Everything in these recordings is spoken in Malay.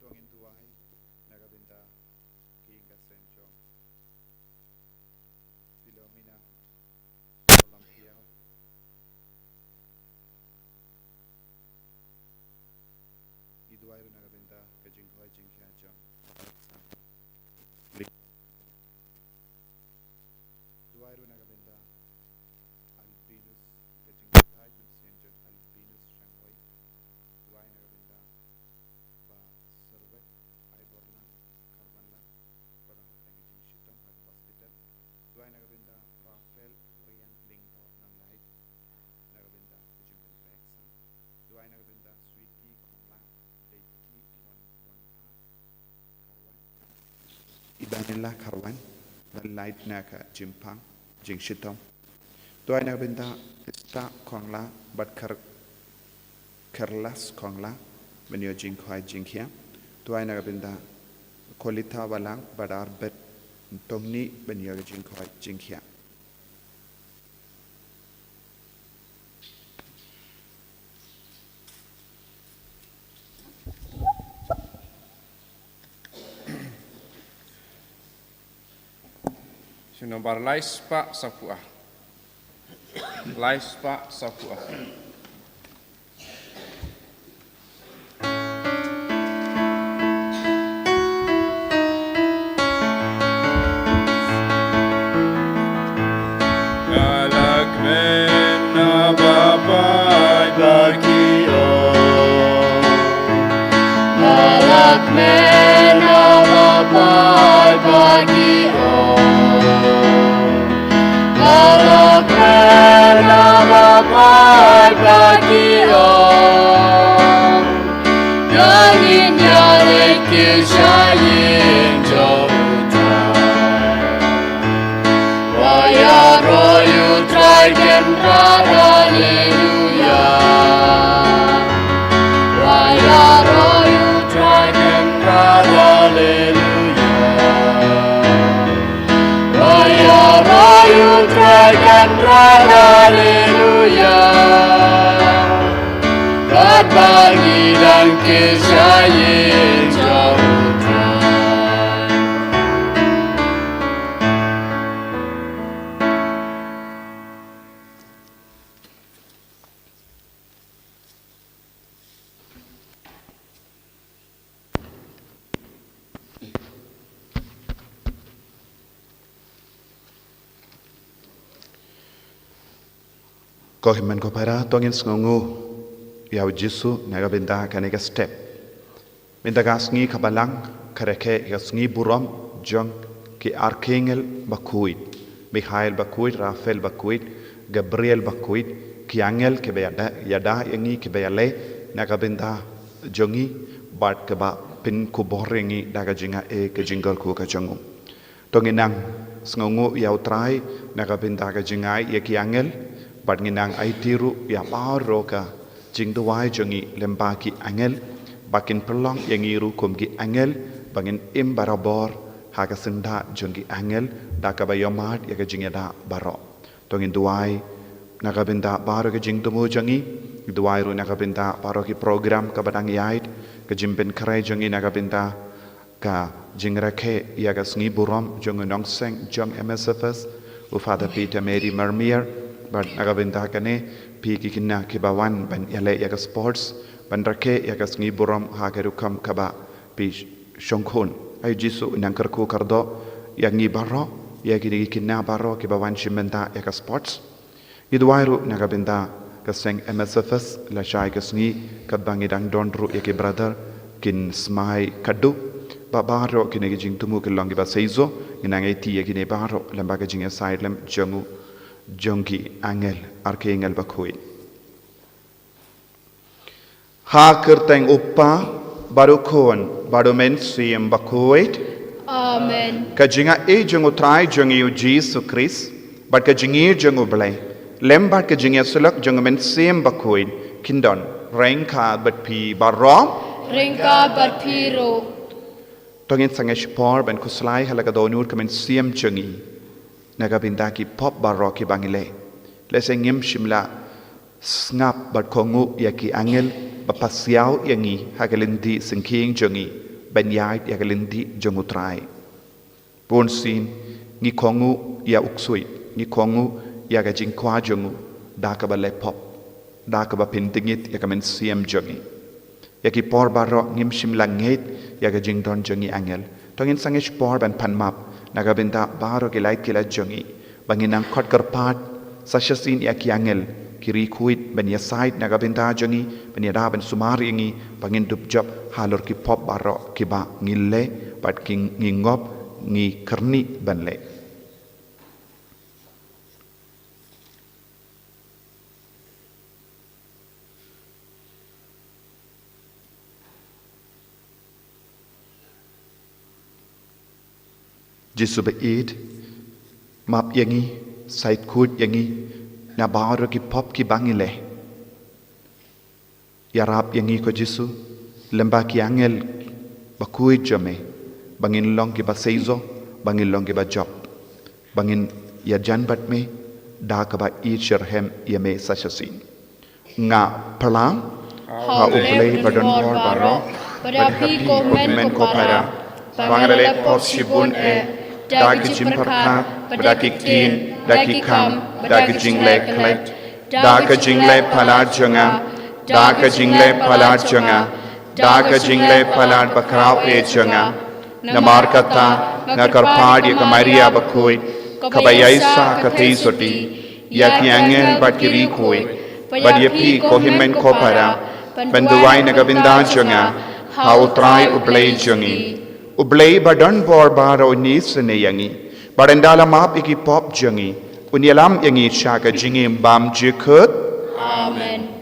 tuangin tuai nagabinda kinga senjong Filomena Olympia Iduairu nagabinda kajingkoi jingkya jong Iduairu nagabinda Albinus kajingkai mensenjong Albinus Shangwai Iduai nagabinda ba servet Aiborlang Karbanlang Padang Trengijing Shitong Hag Hospital Iduai nagabinda Rafael Rian Lingto Namlai nagabinda kajimben Reaction Iduai nagabinda Sweetie Kongla Lait-ïa Karwan Ibanilla Karwan Light Naka Jimpang Jing Shitong Iduai nagabinda Ista Kongla Bat Kerlas Kongla Benyo Jing Khoi Jing Khia Iduai nagabinda Kolita Walang Badar Bet Tongni Benyo Jing Khoi Jing Khia Nomor Laispa Sapua. Laispa Sapua. Galak mena babai bakio. Galak mena babai bakio. Galak mena babai bakio. Yanin yarek kishayin jautai. Wayaro you try can hallelujah. Wayaro you try can hallelujah. Wayaro you try can hallelujah. God bagi dan kishayin jautai. Ko himan ko para tongin sngongu yaw jisu nagabinda kanega step minda gasngi kabalang kareke gasngi buram jong ki Archangel Bakhuid Mikhail Bakhuid Rafael Bakhuid Gabriel Bakhuid ki angel ke yada yangi ke bayale nagabinda jongi bat ke ba pin ku borengi daga jinga ke jingal ku ka jongu tonginang sngongu yaw trai nagabinda ka jingai ye ki angel bat nginang ai tiru ya baro ka jing duai jongi lembaki angel bakin pelong yang iru kumgi angel bangin im barabor haga senda jongi angel daka bayomat ya ka jing da baro tongin duai nakabinda baro ka jing tumu jongi duai ru nakabinda baro ki program ka badang yait ka jimben krai jongi nakabinda ka jing rakhe ya ka sngi buram jong nongseng jong MSFS u Father Peter Mary Mermier but nagabinda kane piki kinna kibawan ban yale yaga sports ban rake yaga sngi buram hagerukam kaba pi shongkhon ay jisu nangkarku kardo yangi baro yagi kinna baro kibawan shimenta yaga sports idwairu nagabinda kaseng MSFS la shai kasngi kabangi dang dondru yaki brother kin smai kadu babaro kinegi jingtumu kilongi ba seizo inangai ti yagi ne baro lembaga jinga side lem jongu Jongki Angel Archangel Bakhuid Hakerteng uppa baru kon baru mensiam Bakhuid Amen. Kajinga jong utrai jong yu Jesus Christ but kajingi jong ublay lembat kajinga sulak jong mensiam Bakhuid kindon rengka bat pi baro Ringka berpiro. tongin sangesh por ben kuslai halaga donur kemensiam jongi nagabindaki pop baroki bangile lesengim shimla snap bat kongu yaki angel bapasiao yangi hagalindi singking jongi banyai ya galindi jongutrai pon sin ngi kongu ya uksui ngi kongu ya ga jingkwa jongu da ka ba lepop da ka ba pintingit ya ka men siam jongi ya ki por baro ngim shim langit ya ga jingdon jongi angel tongin sangish por ban panmap naga benda baro ki lait ki la jongi bangin ang khot karpat sashasin ya ki angel kiri kuit ban ya side naga benda jongi ban ya da ban sumari ngi bangin dup job halor ki pop baro ki ba ngille pat ki ngingop ngi kerni ban le Jisu beid map yangi side kut yangi na baro ki pop ki bangile ya rap yangi ko Jisu lemba ki angel Bakhuid jame bangin long ki ba seizo bangin long ki ba job bangin ya janbat me da ka ba HRRC ya me sasasin nga palang ha uplay badon por baro Berapi komen ko para bangale pop shibun dagi jimparka dagi tin dagi kam dagi jingle klek daga jingle palar jonga daga jingle palar jonga daga jingle palar bakrao e jonga namar kata ngakarpad ya Maria Bakhuid kabayaisa katei soti ya kiangel bakiri koi badiapi kohimen kopara benduai nagabinda jonga hautrai ublei jongi ublei badan bor baro nis ne yangi barendala map iki pop jongi unyalam yangi chaka jingi bam jikut Amen.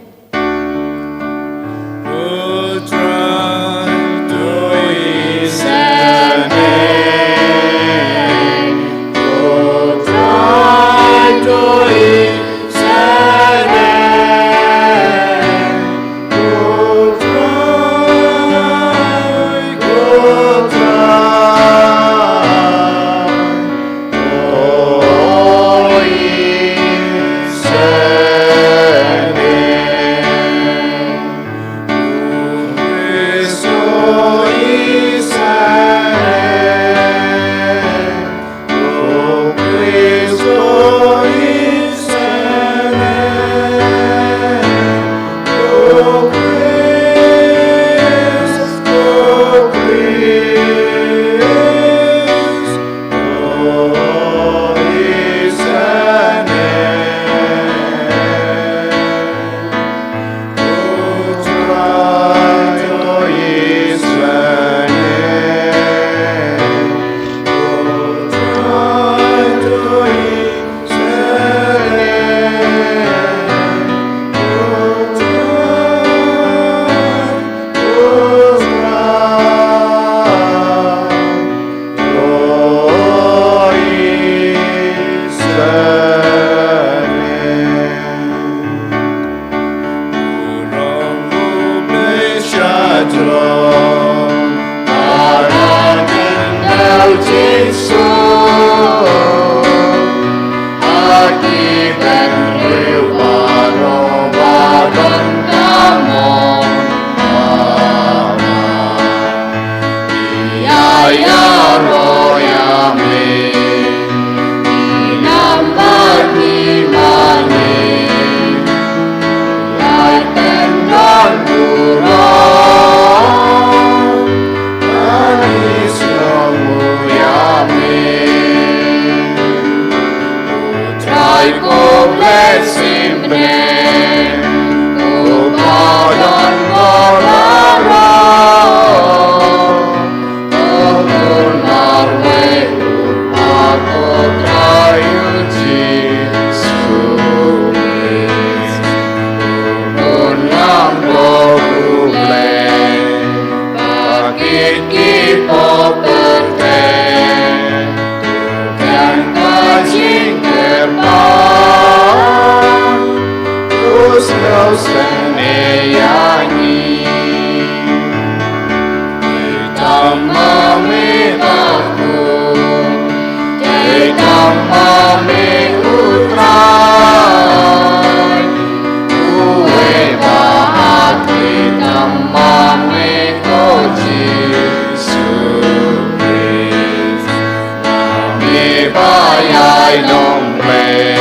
nong ple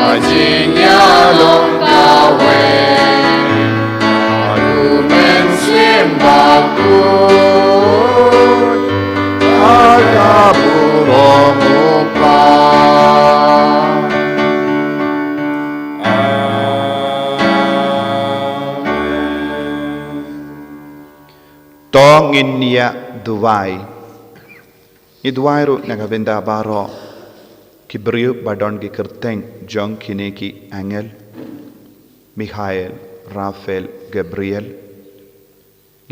Ajinya long kawe Arumen sim Bakhuid Agapurong upah Tong inia duwai. Iduai ru nagabenda baro kibriu badon ki kerteng jong kine ki Angel, Michael, Rafael, Gabriel.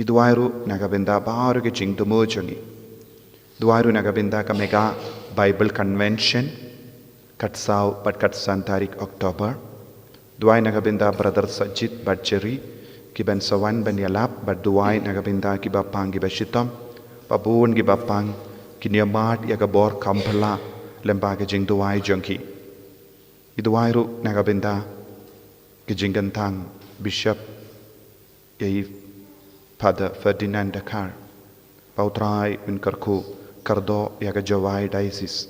Iduai ru nagabenda baro ki jingdumo jongi. Duai ru nagabenda ka mega Bible Convention katsau pat katsan tarik Oktober. Duai nagabenda brother Sajid Badjeri ki ben sawan ben yalap bad duai nagabenda ki bapang ki bashitam babun ki bapang ki niamat ya gabor kampala lembaga jing duai jongki iduai ru nagabenda ki jingantang bishop yai Father Ferdinand Dakar pautrai unkarku kardo ya ga jawai diocese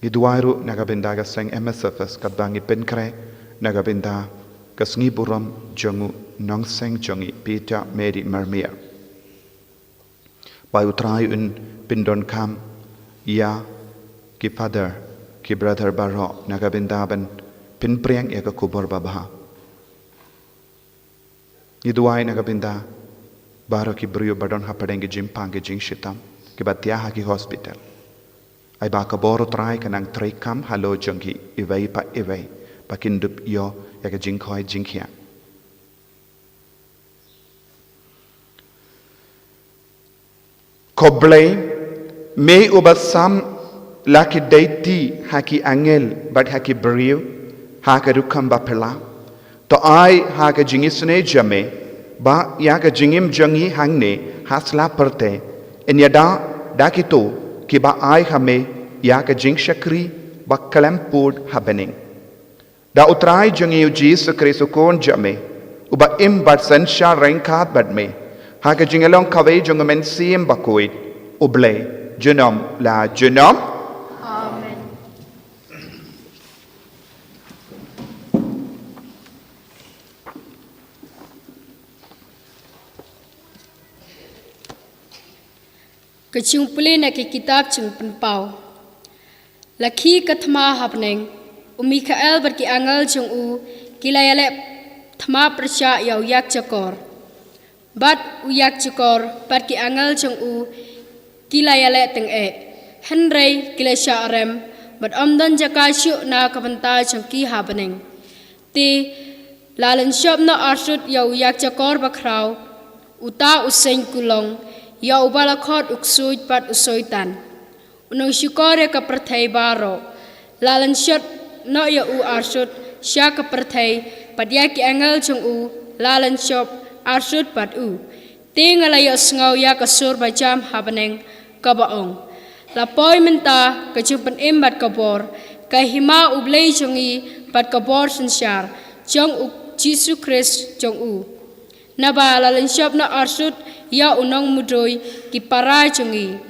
iduai ru nagabenda ga seng MSFS kadbangi penkre nagabenda Sngi buram jongu nong seng jongi Peter Mary Marmia. By utrai un pindon kam ya ki father ki brother baro nagabindaban pinpriang ya ka kubor babaha. Iduai nagabinda baro ki brio badon hapadeng ki jimpang ki jing shitam ki batyaha ki hospital. Ay baka boro trai kanang trai kam halo jongi iway pa iway pakindup yo ya ka jingkhoi jingkhia. Koblay may ubasam laki deiti haki Angel but haki brio haka rukam bapela to ai haka jingisne jame ba ya ka jingim jangi hangne hasla perte en yada dakito ki ba ai hame ya ka jing shakri ba kalampod happening. Da utrai jangi Jesus Christ kon jame uba im bat sansha rengkat bat me haka jingalong kawe jongamen sim Bakhuid uble jenom la jenom Amen. Kecung pulih nak kitab cung penpau. Laki kathma hapneng. Mikael berki angal cung u kilayale thma persya yau yak cakor. Bat u yak cakor berki angal cung u kilayale teng e. Henry kilasya arem bat omdan jakasyu na kapanta cung ki hapneng. Ti lalan syop na arsut yau yak cakor bakrau uta useng kulong ya ubalakot uksuj pat usoitan. Unang syukore ka perthai baro. Lalan syot no ya u arsut sya ka perthai pat ya ki angal chung u lalan syop arsut pat u. Tingal ya sngau ya ka sur bajam habaneng ka baong. Lapoy menta ka jumpan imbat kabor ka hima ublay chungi pat kabor sensyar chung u Jesus Christ chung u. Naba lalan syop na arsut ya unang mudoy ki parai chungi.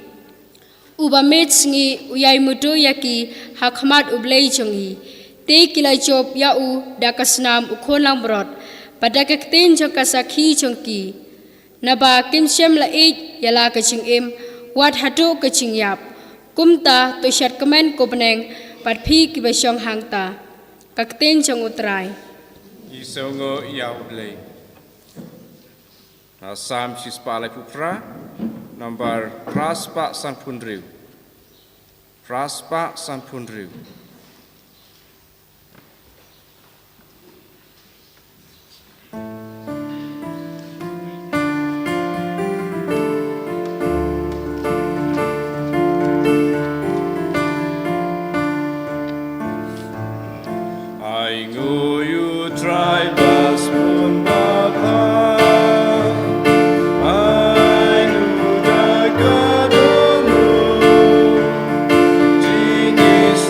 Uba met Sngi uyai mudoy ya ki hakmat ublay chungi. Te kilay job ya u dakasnam ukon lang brot. Pada kakten jong kasakhi chungki. Naba kim syem lait yala kaching im wat hatu kaching yap. Kumta to syat kemen kopneng pat phi ki basyong hangta. Kakten jong utray. Isongo yauble Sam Shispalai Pupra Nomor Praspa Sanpunriu Praspa Sanpunriu I know you try bas pun bakal Jingis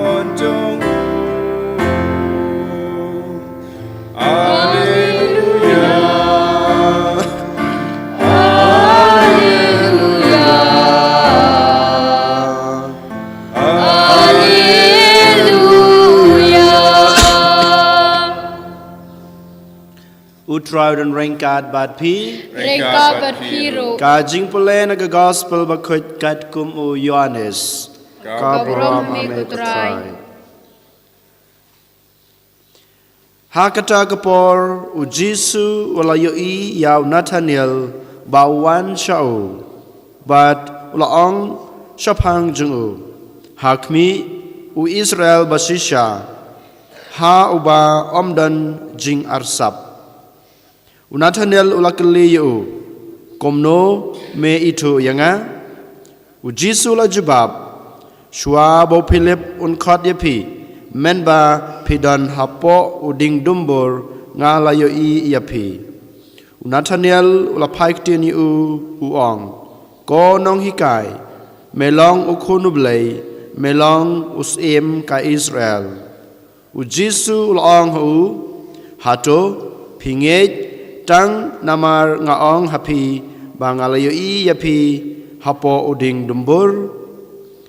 con jong Alleluia. Utroud and Rankad Bad P. Reka berpiro. Kajing pule naga gospel bakhuid kat kum u Yohanes. Kabrom mekutrai. Hakata kapor u Jisu wala yoi yaw Nathaniel bawan shau. Bat ulaong shapang jungu. Hakmi u Israel basisha. Ha uba omdan jing arsap. Nathaniel ulakali yu komno me itu yanga ujisu la jubab shwa bo Philip unkot yapi menba pidan hapo uding dumbur ngala yo I yapi Nathaniel ulapaik tin yu uong ko nong hikai melong ukunublay melong usim ka Israel ujisu ulaong hu hato pingej tang namar ngaong hapi bangalayo I yapi hapo uding dumbur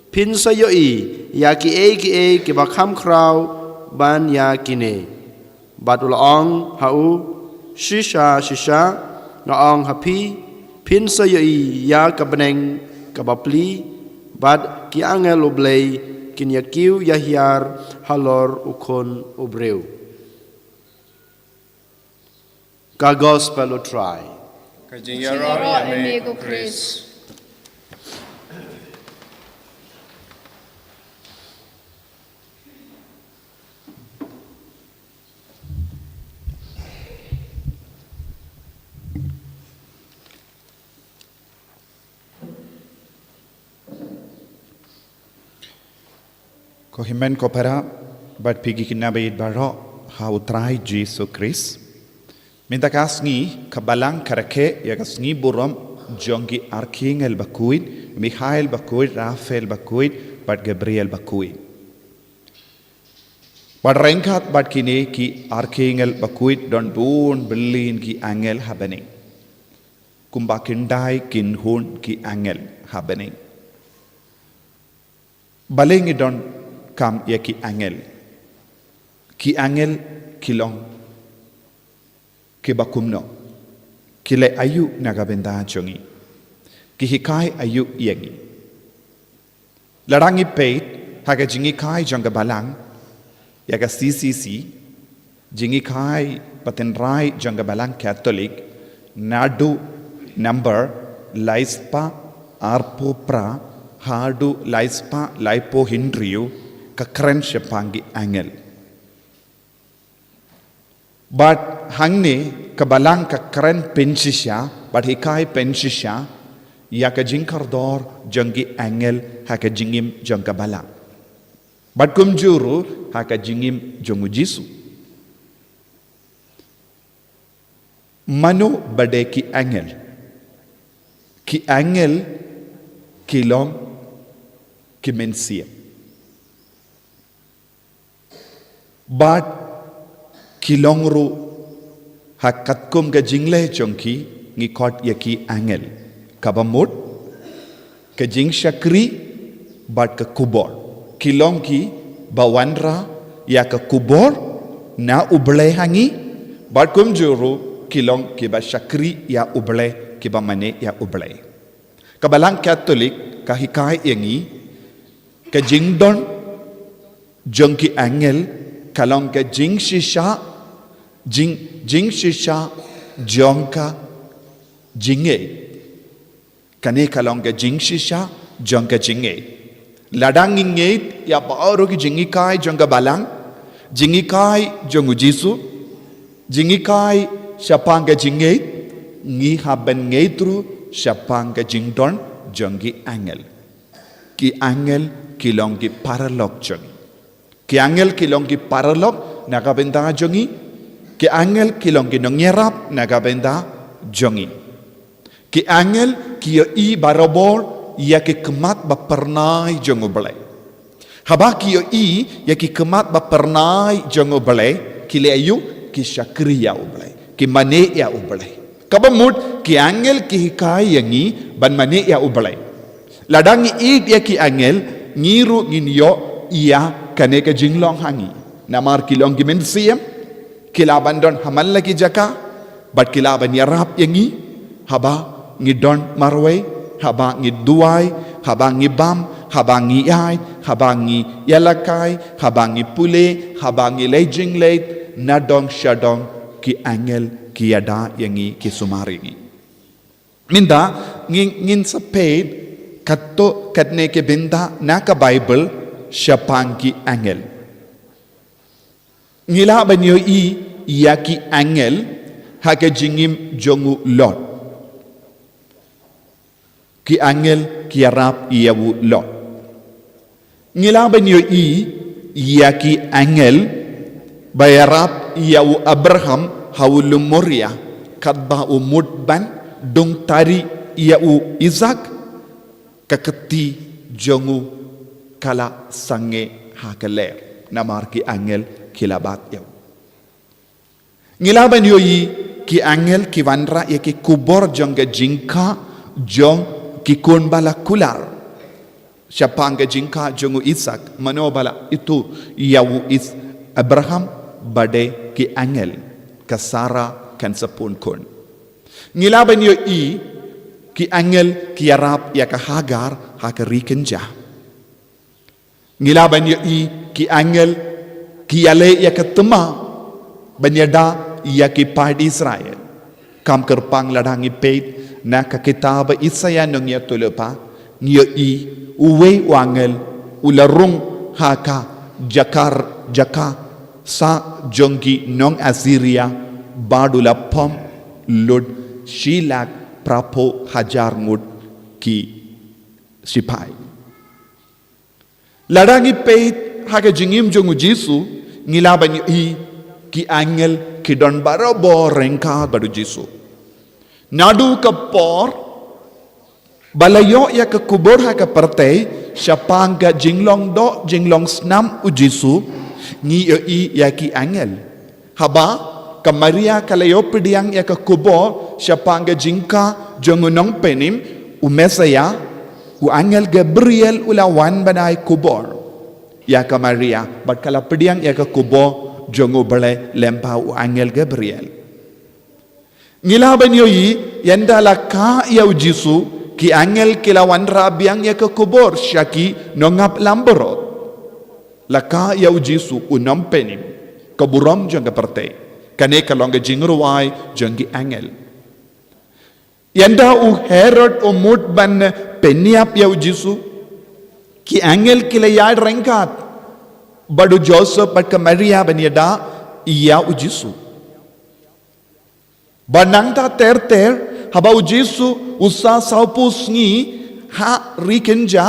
pin sayo I yaki e ki bakham kraw ban yakine batulaong hau shisha ngaong hapi pin sayo I ya kabeneng kabapli bad ki angel ublay kinyakiw yahyar halor ukon ubreu ka gospel utrai Kajing Yaro yaro eme yame ko Chris. Ko himen ko para bat pigi kinabait baro ha utrai Jesu Christ. Minta kasngi kabalang karake ya kasngi buram jongi Archangel Bakhuid, Michael Bakhuid, Raphael Bakhuid, bat Gabriel Bakhuid. Bat rengkat bat kini ki Archangel Bakhuid don bun belin ki angel habening. Kumba kindai kin hun ki angel habening. Baling don kam ya ki angel. Ki angel kilong kibakumno kile ayu nagabenda chongi kihikai ayu yengi larangi peit haga jingi kai jonga balang yaga CCC jingi kai patenrai jonga balang Catholic nadu number laispa arpo pra hadu laispa laipo hindriu kakren shepangi angel. But hangne kabalang ka kren pensisya, but hikai pensisya, ya ka jingkardor jangi angel ha ka jingim jang kabalang. But kumjuru ha ka jingim jangu Jisu. Mano bade ki angel. Ki angel kilong ki mensia. But kilongru hakatkum ka jingle chongki ngikot yaki angel kabamut ka jing shakri bat ka kubor kilong ki bawandra ya ka kubor na uble hangi bat kum juru kilong ki ba shakri ya uble ki ba mane ya uble kabalang Catholic ka hikai yangi ka jingdon jongki angel kalong ka jing shisha jing shisha jongka jinge kane kalong ka jing shisha jongka jinge ladang inge ya baru ki jingi kai jongka balang jingi kai jongu Jisu jingi kai siapang ka jinge ngi haben ngetru siapang ka jingdon jongi angel ki angel kilong ki paralog jongi ki angel kilong ki paralog nakabenta jongi ki angel kilong ki nongyerap nagabenda jongi ki angel ki i barabor ya ki kemat ba pernai jongu belai Haba ki yo ya ki kemat ba pernai jongo balai ki le ayu ki syakriya ubalai ki mane ya ubalai kabamut ki angel ki hikai yangi ban mane ya ubalai ladangi ya ki angel ngiru ngin yo iya kane ka jinglong hangi namar ki long gimen siem kila bandon hamal lagi jaka bat kila ban yarap yangi haba ngidon marway haba ngiduai haba ngibam habangi ay, habangi yalakai, habangi pule, habangi lejing leit, nadong syadong ki angel ki yada yangi ki sumaringi. Minda ngin seped katto katne ke binda naka Bible syapang ki angel. Ngila banyo iya ki angel haka jingim jongu lot. Ki angel ki arab iyawu lot. Ngilaban yo yaki angel bayarap yawu Abraham hawulu Moria kadba umudban dong tari yawu Isaac kaketi jongu kala sange hakaler namar ki angel kilabat yawu ngilaban yo ki angel ki wanra yaki kubor jonga jingka jong ki kon bala kular Syapanga jingka jongu Isaac manobala itu yawu is Abraham bade ki angel kasara kan sepun kon ngilaban yo ki angel ki arab ya ka Hagar ha ka rikenja ngilaban yo ki angel ki ale ya ka tema banyada ya ki pad Israel kam kerpang ladangi peit na ka kitab Isaya nong ya tulepa ngiyo uwe wangel ularung haka jaka sa jongki nong Assyria badula pom lud shilak prapo hajar ngud ki sipai ladangi peit haka jingim jongu Jesu ngilaban ki angel ki don barabo rengka badu Jesu nadu kapor balayo ya ke kubur ha ke pertai syapang ga jinglong snam ujisu ngi ya ki angel haba ke Maria kalayo pidiang ya ke kubur syapang ga jingka jongunong penim umesaya u angel Gabriel ulawan banai kubur ya ke Maria bat kala pidiang ya ke kubur jongu bale lempa u angel Gabriel ngilaban yoi yanda la ka ya ujisu ki angel kilawan rabiang ya ke kubur syaki nongap lamberot laka ya ujisu unam penim keburam jangka pertai kane kalongga jingruai jangki angel yanda u Herod umut ban peniap ya ujisu ki angel kilayad rengkat badu Joseph bat ke Maria banyada iya ujisu banang ta ter haba ujisu usa saupu Sngi ha rikenja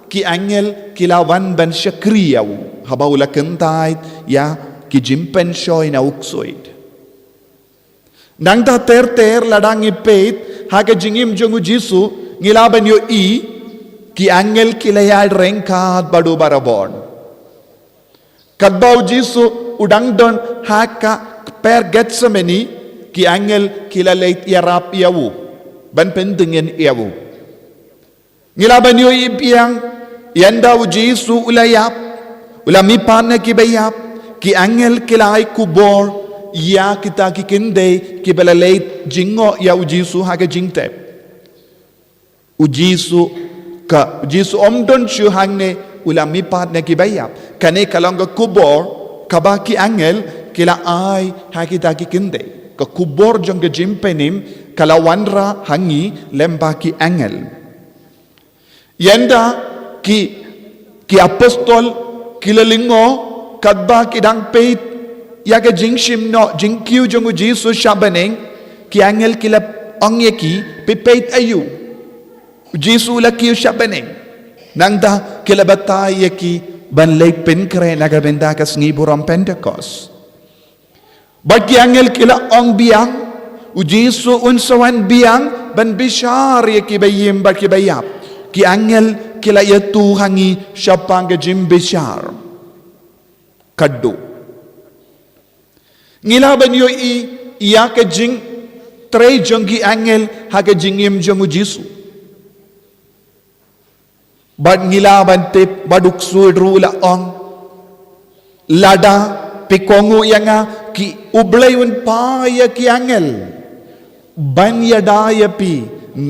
ki angel kilawan ban syakriyaw haba ula kentait ya ki jimpen shoy na uksoid nang ta ter ladangi peit ha ka jingim jongu Jesu ngilaban yo ki angel kilayad rengkat badu barabon kadbau Jesu udang don ha ka per Getsemani ki angel kila Lait-ïa rap iawu ban pendingen iawu ngilaban yo ipiang yanda ujisu ulayap ulamipan na kibayap ki angel kila ay kubor ya kita ki kinde ki balalait jingo ya ujisu haga jingtep ujisu omdon shu hangne ulamipan na kibayap kane kalanga kubor kabaki angel kila ay hakita ki kinde ke kubur jong ke jimpenim kalawanra hangi lembaki angel yanda ki apostol kilalingo kadba kidang peit ya ke jingshim no jingkiu jong Jesu shabaneng ki angel kila ongyeki pipeit ayu Jesu la kiu shabaneng nangda kila batay yeki ban late penkre nagabenda ka Sngi buram Pentecost bagi angel kila ong biang ujisu unsawan biang ban bishar ya ki bayim ba ki bayap ki angel kila itu hangi syapang ke jim bishar kaddu ngila ban yo iya ke jing tre jongi angel ha ke jingim jongu jisu bad ngila ban tip baduk suidru la ong lada pikongu yanga ki ublayun pa ya ki angel ban yada ya pi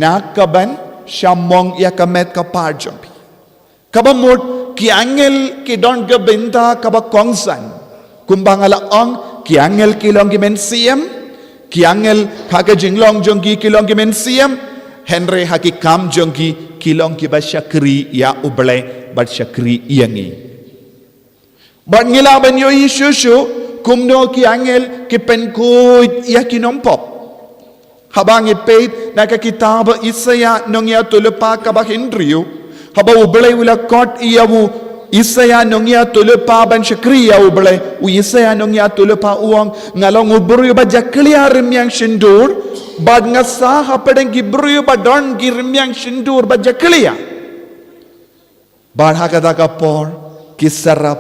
nakaban shamong ya kamet ka parjampi kabamot ki angel ki don ga benda kaba kongsan kumbangala ong ki angel ki long ki men siam ki angel ha ka jinglong jongki ki long ki men siam henry ha ki kam jongki ki long ki ba shakri ya ublay ba shakri yangi ban ngila ban yo shushu kumno ki angel ki penkuit ya ki nompop habang ipeit naka kitab Isaya nongya tulepa kabah Hinriu haba ublay wala kot iyawu Isaya nongya tulepa ban shakriya ublay u Isaya nongya tulepa uang ngalong ubru ba jakliya rimyang shindur bad ngasa hapadeng gibru ba don girmyang shindur ba jakliya bad hakada kapor kisarap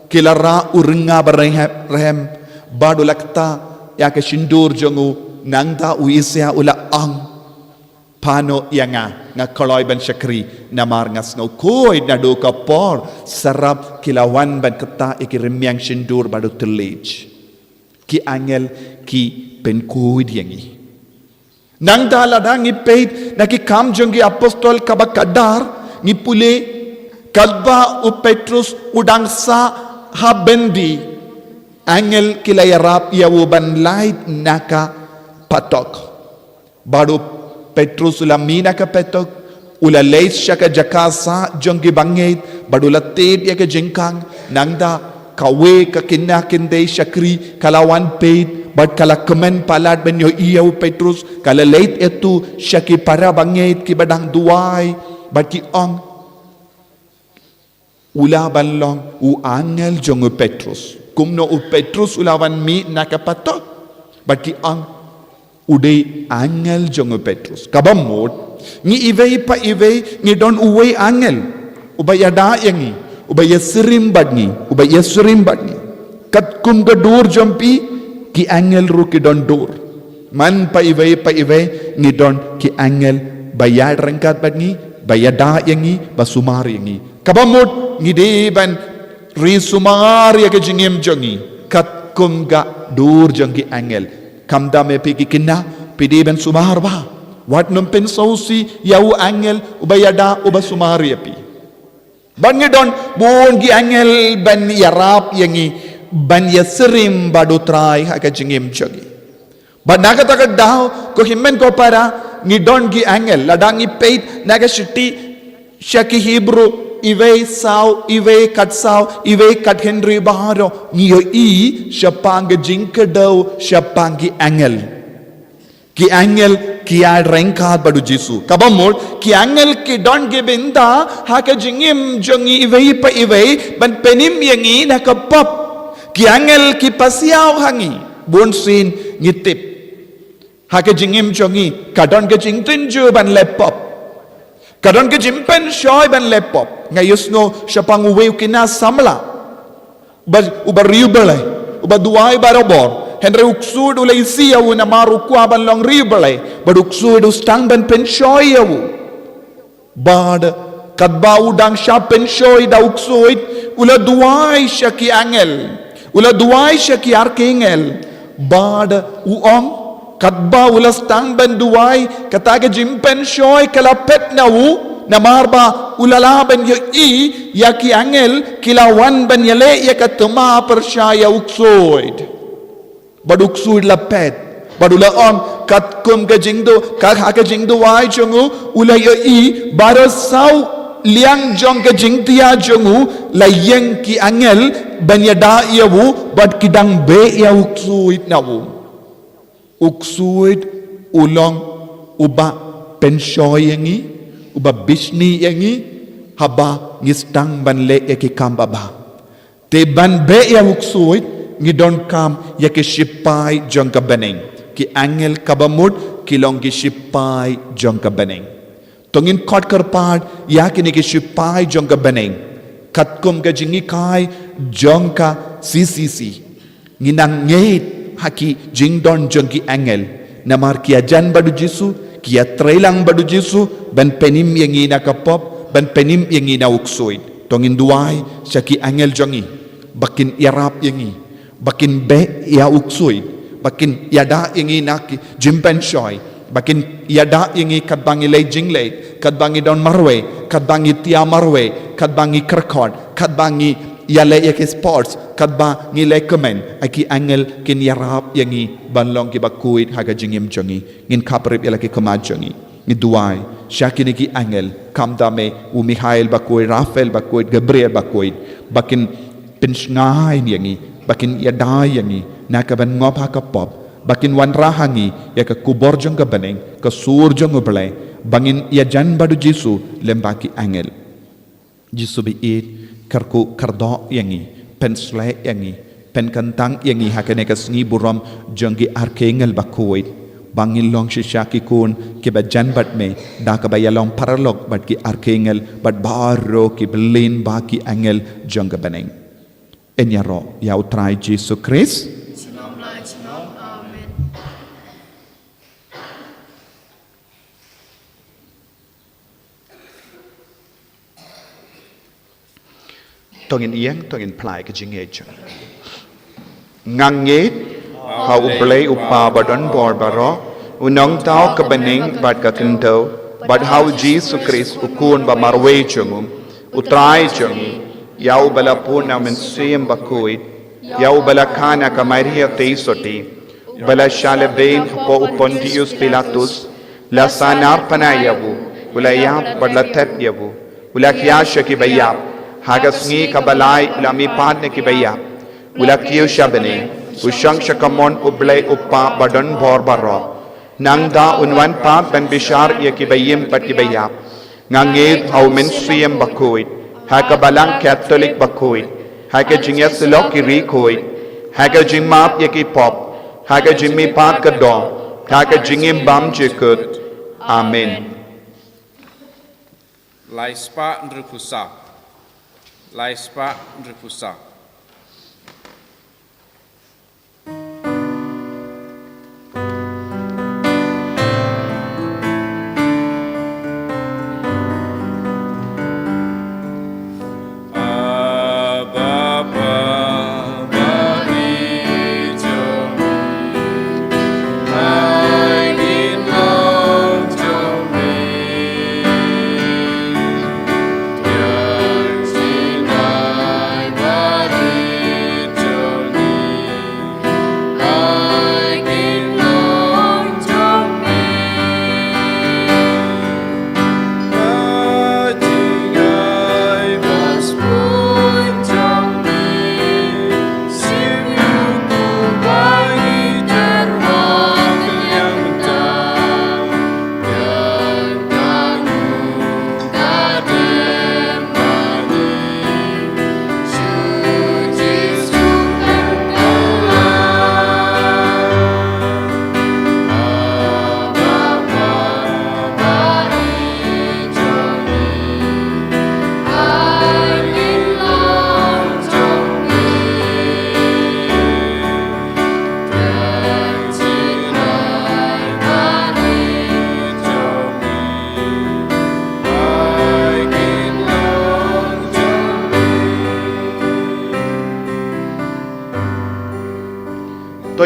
kilara uringa barhem bad ulakta ya ke shindur jongu nangda uisya ula ang pano yanga nga koloy ban shakri namar nga snow koy na do kapor sarap kilawan ban kata ikirimyang shindur badu telij ki angel ki penkuid yangi nangda ladang ipeit na ki kam jongi apostol kabakadar ni pule kadba u Petrus udang sa habendi angel kilayarap yawuban light naka patok baru Petrus ula mina ka petok ula Lait-ïa ka jakasa jongki bangait baru latib ya ka jengkang nangda kawe ka kinakinde shakri kalawan peit bad kala kemen palat ben yo iyaw Petrus kala Lait-ïa tu shaki para bangait ki badang duai bad ki ong ula banlong u angel jongu Petrus kumno u Petrus ulawan mi naka patok bad ki ong uday angel jongo Petrus kabamot ni iway pa iway ni don uway angel ubayada yangi ubaya sirim badni ubaya sirim badni kat kum gadur jompi ki angel ru ki don dur man pa iway ni don ki angel bayad rangkat badni bayada yangi basumar yangi kabamot ni deban ri sumar ya ke jingim jongi kat kum ga dur jongi angel kamda me pigi kinna pidi ben sumar ba wat num pen sausi yau angel ubayada uba sumar yapi bangi don bon gi angel ban yarap yangi ban yasrim badu trai haka jingim jogi ban naga taka daw ko himmen ko para ni don gi angel ladangi peit naga shiti shaki hebrew iwe saw iwe kat henry baharo niyo syapang jingkedaw syapang angel ki angel ki ad rengkat badu jisu kabamol ki angel ki don gebenda haka jingim jongi iwe pa iwe ban penim yangi nakapap ki angel ki pasiaw hangi bonsin ngitip haka jingim jongi kadon ke jingtinju ban lepop kadon ke jimpen shoy ban lepop ngayus no syapang uwe kina samla uba riubelay uba duay barobor henry uksud ulay siyaw na marukwa ban long riubelay bad uksud ustang ban pen shoy yaw bad kadba udang sya pen shoy da uksud ula duay sya ki angel ula duay sya ki archangel bad uong kadba ulas tang ben duai kataga jimpen shoy kalapet na u namarba ulala ben yo yaki angel kilawan ben yale yakatuma persyaya uksoid baduksuid lapet badula om katkum ka jingdo ka jingdo wai chungu ulay yo barasau liang jong ka jingtia chungu layeng ki angel ben yada yawu bad kidang be ya uksuid na u uksuid ulong uba penshoy yangi uba bisni yangi haba ngistang banle eki kambaba te ban be ya uksuid ngidon kam yaki shipai jongka beneng ki angel kabamut kilong ki shipai jongka beneng tongin kot kerpad yakin ke sipai jong ka beneng kat kum ka jingi kai jong ka CCC nginang ngeit haki jingdon jong ki angel namar kia jan badu jisu kia trailang badu jisu ban penim yang ina kapop ban penim yang ina uksoid tongin duai syaki angel jongi bakin irap yangi bakin be ya uksoid bakin yada yang ina ki jimpen shoy bakin yada yangi kadbangi lay jinglay kadbangi don marwe kadbangi tia marwe kadbangi kerkod kadbangi yale yake sports kadba ngilay komen aki angel kin yarap yangi banlong ki Bakhuid haga jingim jongi ngin kaprip yalaki kamad jongi ni duai syakini ki angel kamdame u Mikhail Bakhuid Rafael Bakhuid Gabriel Bakhuid bakin pinsngai yangi bakin yadai yangi nakaban ngop hakapop bakin wan rahangi yaka kubor jong ka beneng ka sur jong ublay bangin ya jan badu jisu lembaki angel jisu bi it karku kardo yangi pen slek yangi pen kantang yangi hakane ka Sngi buram jonggi arkengel Bakhuid bangin long shishaki kun ke bajan bat me da ka bayalong paralog bat ki arkengel bat baro ki belin baki angel jong ka beneng enyaro ya utrai Jesu Christ tongin iang tongin plai ke jingej nganget hau ublay upa badon bor baro unong tau ke bening bad ka kento bad hau Jesu Christ ukun ba marwe chungum utrai chungi yau bala puna men siem Bakhuid yau bala kana ka Maria teisoti bala shalebein po Pontius Pilatus la sanar panayabu ulayap badla tep yabu ulakyasha ki bayap haga Sngi kabalay lami pad ne ki bayap ulakyu shabane ushang shakamon ublay uppa badon bor baro nangda unwan pa ben bishar ye ki bayim pat ki bayap ngangit au men siem Bakhuid haga balang Catholic Bakhuid haga jingya silok ki rikoid haga jingmap ye ki pop haga jingmi pat ka do haga jingim bam jekut amen Laispa ndrukusa Laispa ndrukusa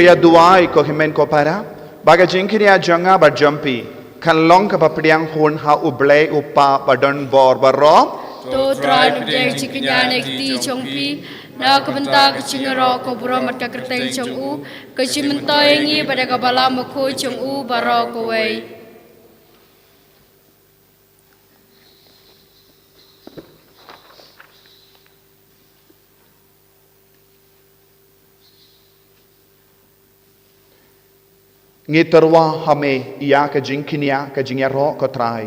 ya duai ko himen ko para baga jingkiria janga bar jampi kan long ka papriang hun ha ublay upa badon bor baro to tran jeng chikinyane ti chongpi na kabanta chingaro ko buro mat ka kerteng chong u ka chimentoyengi pada ka bala mako chong u baro ko wei ngi terwa hame ia ka jingkinia ka jingyaro ko trai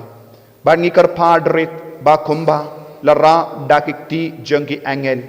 bar ngi kar padrit ba kumba lara dakikti jengki angel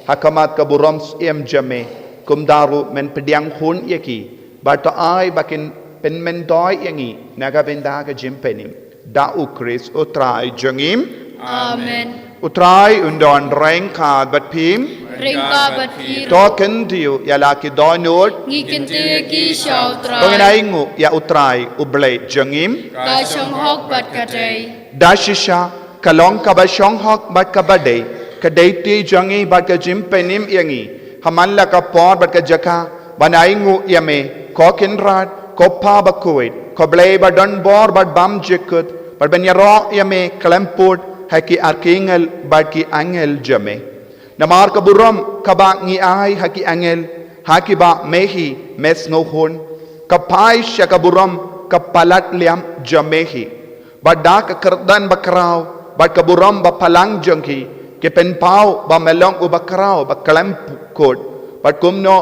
hakamat ka burams em jame kumdaru men pediang hun yaki bar to ai bakin pen men doi yangi naga benda ka jimpenim da ukris utrai jangim Amen. utrai undon rengka bat pim Ringka bat hiro. token diu ya laki donut Ngi kinte ki shao tongin trai. aingu ya utrai ublay jangim Ka shong hok bat katay. dashisha kalong kabashong hok bat kabade kadaiti jangi bat ka jimpenim yangi hamalla ka pod bat ka jaka banaingu yame kokin rat koppa bakhuid koblay badon bor bat bam jekut bat banyaro yame klemput haki archangel bat ki angel jame namar kaburam kabak ngi ai haki angel haki ba mehi mes ngohon kapai syakaburam kapalat liam jamehi badak kerdan bakrau bad kaburam ba palang jangki ke pen pau ba melong u bakrau ba kalam kod bad kumno